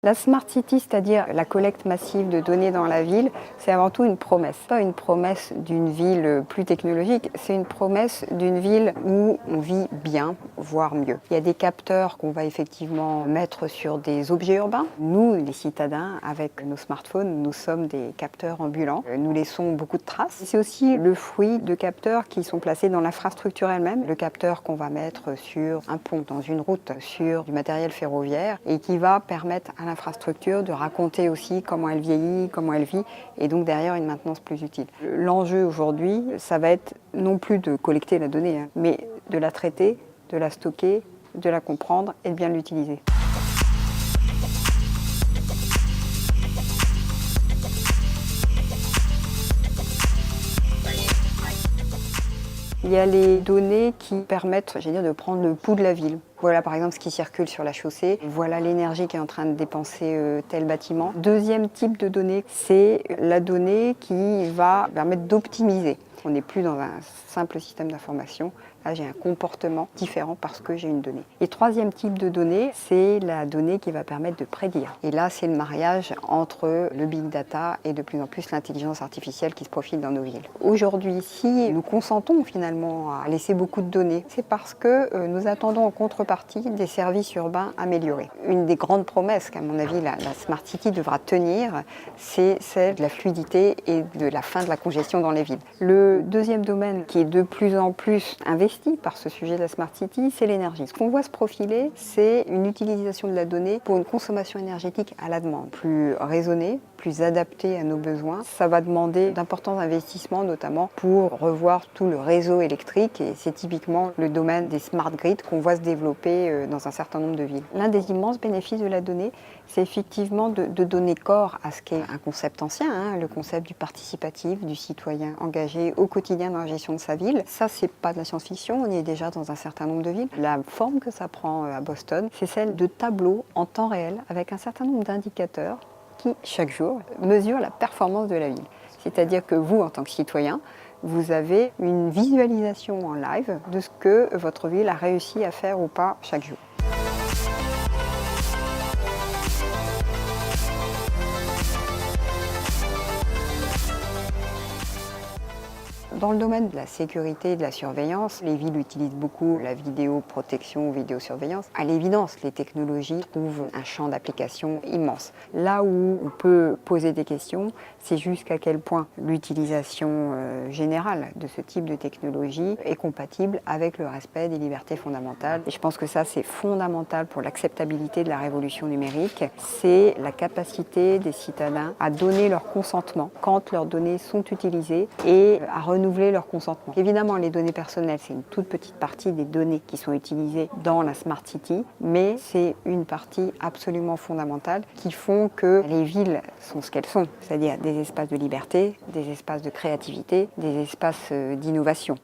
La Smart City, c'est-à-dire la collecte massive de données dans la ville, c'est avant tout une promesse. Pas une promesse d'une ville plus technologique, c'est une promesse d'une ville où on vit bien, voire mieux. Il y a des capteurs qu'on va effectivement mettre sur des objets urbains. Nous, les citadins, avec nos smartphones, nous sommes des capteurs ambulants. Nous laissons beaucoup de traces. C'est aussi le fruit de capteurs qui sont placés dans l'infrastructure elle-même. Le capteur qu'on va mettre sur un pont, dans une route, sur du matériel ferroviaire et qui va permettre à l'infrastructure de raconter aussi comment elle vieillit, comment elle vit et donc derrière une maintenance plus utile. L'enjeu aujourd'hui, ça va être non plus de collecter la donnée, mais de la traiter, de la stocker, de la comprendre et de bien l'utiliser. Il y a les données qui permettent, de prendre le pouls de la ville. Voilà par exemple ce qui circule sur la chaussée, voilà l'énergie qui est en train de dépenser tel bâtiment. Deuxième type de données, c'est la donnée qui va permettre d'optimiser. On n'est plus dans un simple système d'information. Là, j'ai un comportement différent parce que j'ai une donnée. Et troisième type de donnée, c'est la donnée qui va permettre de prédire. Et là, c'est le mariage entre le big data et de plus en plus l'intelligence artificielle qui se profile dans nos villes. Aujourd'hui, si nous consentons finalement à laisser beaucoup de données, c'est parce que nous attendons en contrepartie des services urbains améliorés. Une des grandes promesses qu'à mon avis la Smart City devra tenir, c'est celle de la fluidité et de la fin de la congestion dans les villes. Le deuxième domaine qui est de plus en plus investi par ce sujet de la Smart City, c'est l'énergie. Ce qu'on voit se profiler, c'est une utilisation de la donnée pour une consommation énergétique à la demande, plus raisonnée, plus adaptée à nos besoins. Ça va demander d'importants investissements, notamment pour revoir tout le réseau électrique, et c'est typiquement le domaine des smart grids qu'on voit se développer dans un certain nombre de villes. L'un des immenses bénéfices de la donnée, c'est effectivement de donner corps à ce qu'est un concept ancien, le concept du participatif, du citoyen engagé au quotidien dans la gestion de sa ville. Ça, c'est pas de la science-fiction, on y est déjà dans un certain nombre de villes. La forme que ça prend à Boston, c'est celle de tableaux en temps réel avec un certain nombre d'indicateurs qui, chaque jour, mesurent la performance de la ville. C'est-à-dire que vous, en tant que citoyen, vous avez une visualisation en live de ce que votre ville a réussi à faire ou pas chaque jour. Dans le domaine de la sécurité et de la surveillance, les villes utilisent beaucoup la vidéoprotection ou vidéosurveillance. À l'évidence, les technologies trouvent un champ d'application immense. Là où on peut poser des questions, c'est jusqu'à quel point l'utilisation générale de ce type de technologie est compatible avec le respect des libertés fondamentales. Et je pense que ça, c'est fondamental pour l'acceptabilité de la révolution numérique. C'est la capacité des citadins à donner leur consentement quand leurs données sont utilisées et à renouveler leur consentement. Évidemment, les données personnelles, c'est une toute petite partie des données qui sont utilisées dans la Smart City, mais c'est une partie absolument fondamentale qui font que les villes sont ce qu'elles sont, c'est-à-dire des espaces de liberté, des espaces de créativité, des espaces d'innovation.